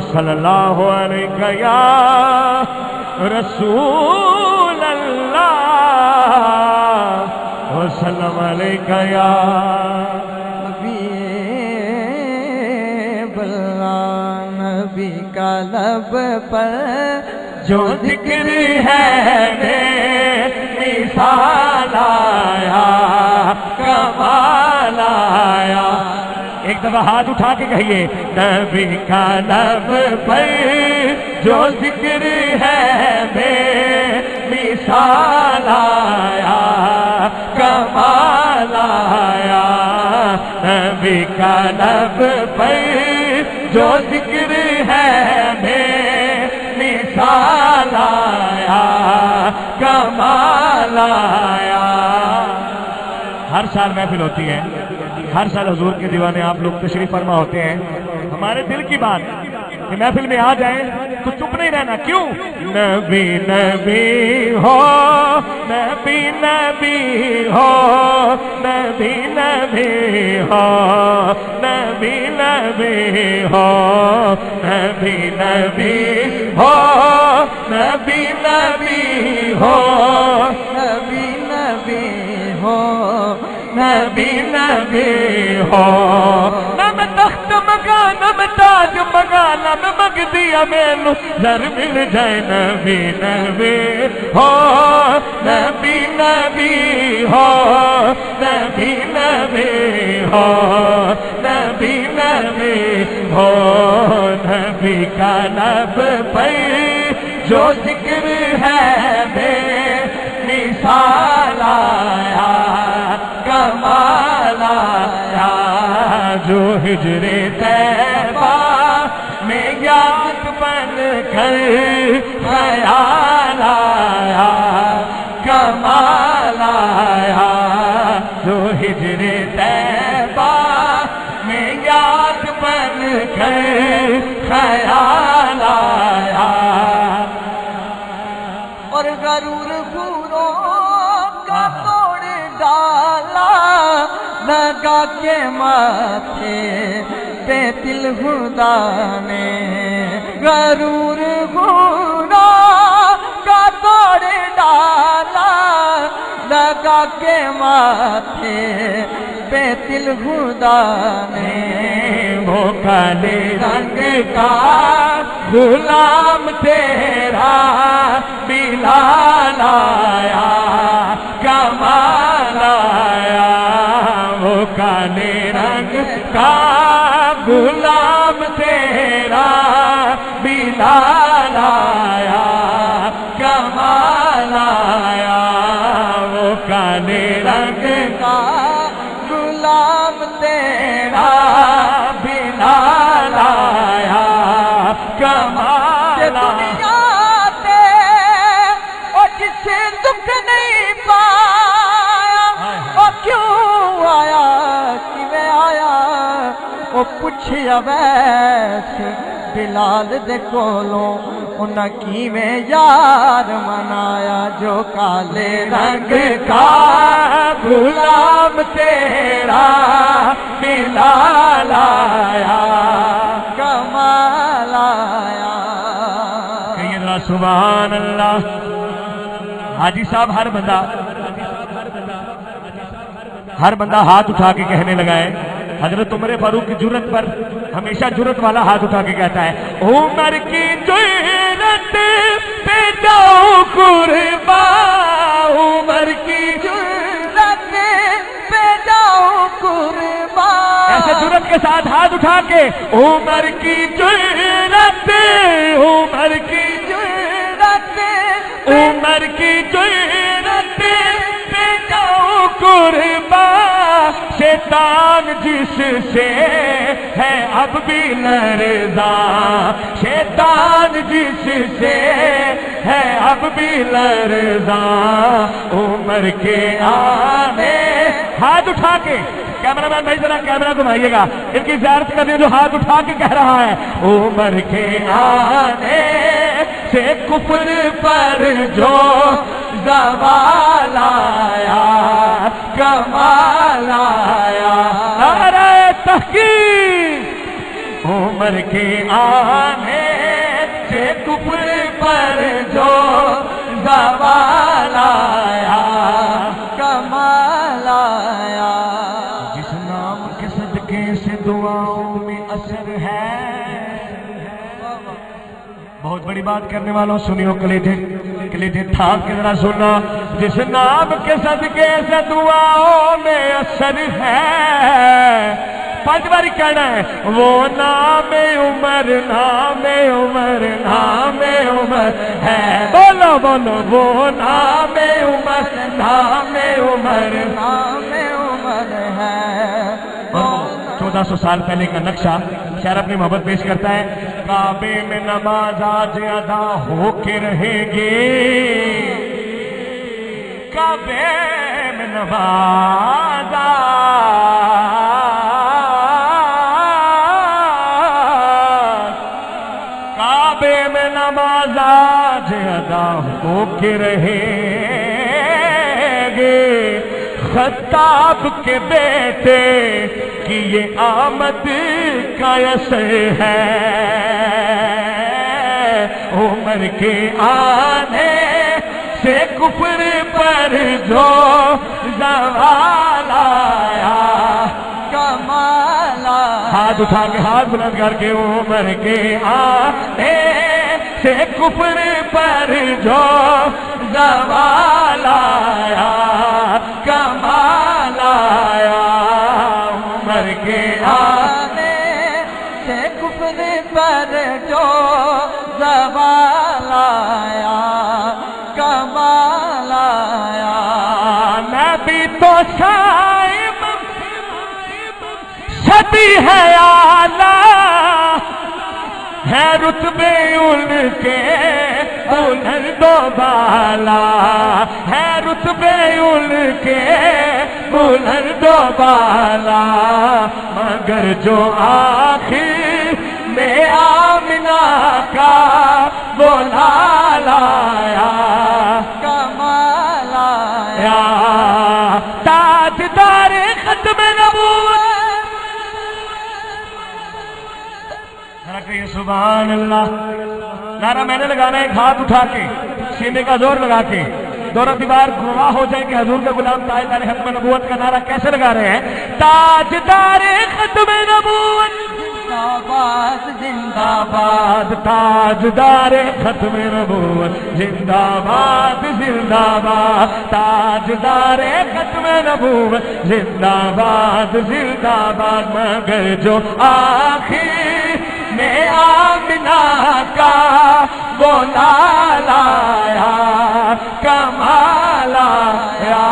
सल्लल्लाहु अलैहि या रसूल अल्लाह वसल्लम अलैहि या नबी का लब पर जो जिक्र है मिसाल आया कमाल आया। एक दफा हाथ उठा के कहिए नबी का लब पर जो जिक्र है मिसाल आया कमाल आया। नबी का लब पर जो जिक्र है मिसाल आया कमाल आया। हर साल महफिल होती है, हर साल हुजूर के दीवाने आप लोग तशरीफ फरमा होते हैं। हमारे दिल की बात कि महफिल में आ जाए तो चुप नहीं रहना। क्यों? नबी नबी हो नबी नबी हो नबी नबी हो नबी नबी हो नबी नबी हो नबी नबी हो नबी नबी हो नबी नबी हो। नम तख्त मगा नम ताज मगा नम मग दिया मैनू जर मिल जाए नबी नबी हो नबी नबी हो नबी नबी हो नबी नबी हो। नबी का लब पर जो जिक्र है मिसाल आया कमाल आया। जो हिजरे तैबा में याद बन कर ख्याल आया कमाल आया। जो हिजरे तैबा में याद बन कर ख्याल आया। और गरूर खूरों का तोड़ डाला लगा के माथे पे तिल खुदा ने। गरूर खूरों का तोड़ डाला लगा के माथे पे तिल खुदा ने। वो काले रंग का गुलाम तेरा बिलाल आया कमाल आया। वो काले रंग का गुलाम तेरा बिलाल आया कमाल आया। वो काले रंग का गुलाम तेरा बिलाल आया कमाल दुनिया पे और जिसे दुख नहीं पाया और क्यों आया कि मैं आया। वो पूछिया वैसे बिलाल दे कोलों उन्हें की में यार मनाया। जो काले रंग का गुलाम तेरा बिलाल आया कमाल आया। कहिए जरा सुभान अल्लाह। हाजी साहब हर बंदा हाथ उठा के कहने लगा है। हजरत उमर फारूक की जुर्रत पर हमेशा जुर्रत वाला हाथ उठा के कहता है उमर की जुर्रत पे जाओ कुर्बान। उमर की जुर्रत पे जाओ कुर्बान। ऐसे जुर्रत के साथ हाथ उठा के उमर की जुर्रत उमर की जुर्रत उमर की जुर्रत पे जाओ कुर्बान। शैतान जिससे है अब भी लरज़ा। शैतान जिससे है अब भी लरज़ा। उमर के आने हाथ उठा के कैमरामैन भाई जरा कैमरा घुमाइएगा। इनकी ज़ियारत करने जो हाथ उठा के कह रहा है उमर के आने से कुफर पर जो ज़वाल आया कमाल आया। नारे तहकीक उमर के आने بہت بڑی بات کرنے والوں سنیو کلیجے تھام کے ذرا سننا جس نام کے صدقے سے دعاؤں میں اثر ہے 5 بار کہنا ہے وہ نام عمر نام عمر نام عمر ہے بولو بولو وہ نام عمر نام عمر نام عمر ہے 1400 سال پہلے کا نقشہ شاعر اپنی محبت پیش کرتا ہے کعبے میں نماز آج ادا ہو کے رہے گی کعبے میں نماز کعبے میں نماز آج ادا ہو کے رہے گی خطاب کے بیٹے کہ یہ آمد کا اثر ہے عمر کے آنے سے کفر پر جو زوال آیا کمال آیا ہاتھ اٹھا کے ہاتھ بلند کر کے عمر کے آنے سے کفر پر جو زوال آیا کمال آیا عمر کے آنے سے کفر پر جو زوال آیا کمال آیا نبی تو صاحب صدی ہے آلہ ہے رتبے ان کے بلند و بالا ہے رتبے ان کے بلند و بالا مگر جو آخر میں آمنہ کا بولا لایا کمال آیا تاجدار ختم نبوت سبحان اللہ نعرہ میں نے لگانا ہے ہاتھ اٹھا کے سینے کا زور لگا کے دورہ دیوار گواہ ہو جائے کہ حضور کا غلام تاجدار ختم نبوت کا نعرہ کیسے لگا رہے ہیں تاجدار ختم نبوت زندہ باد تاجدار ختم نبوت زندہ باد زندہ باد تاجدار ختم نبوت زندہ باد زندہ باد مگر جو آخر میں آمنہ کا بولا لایا کمال آیا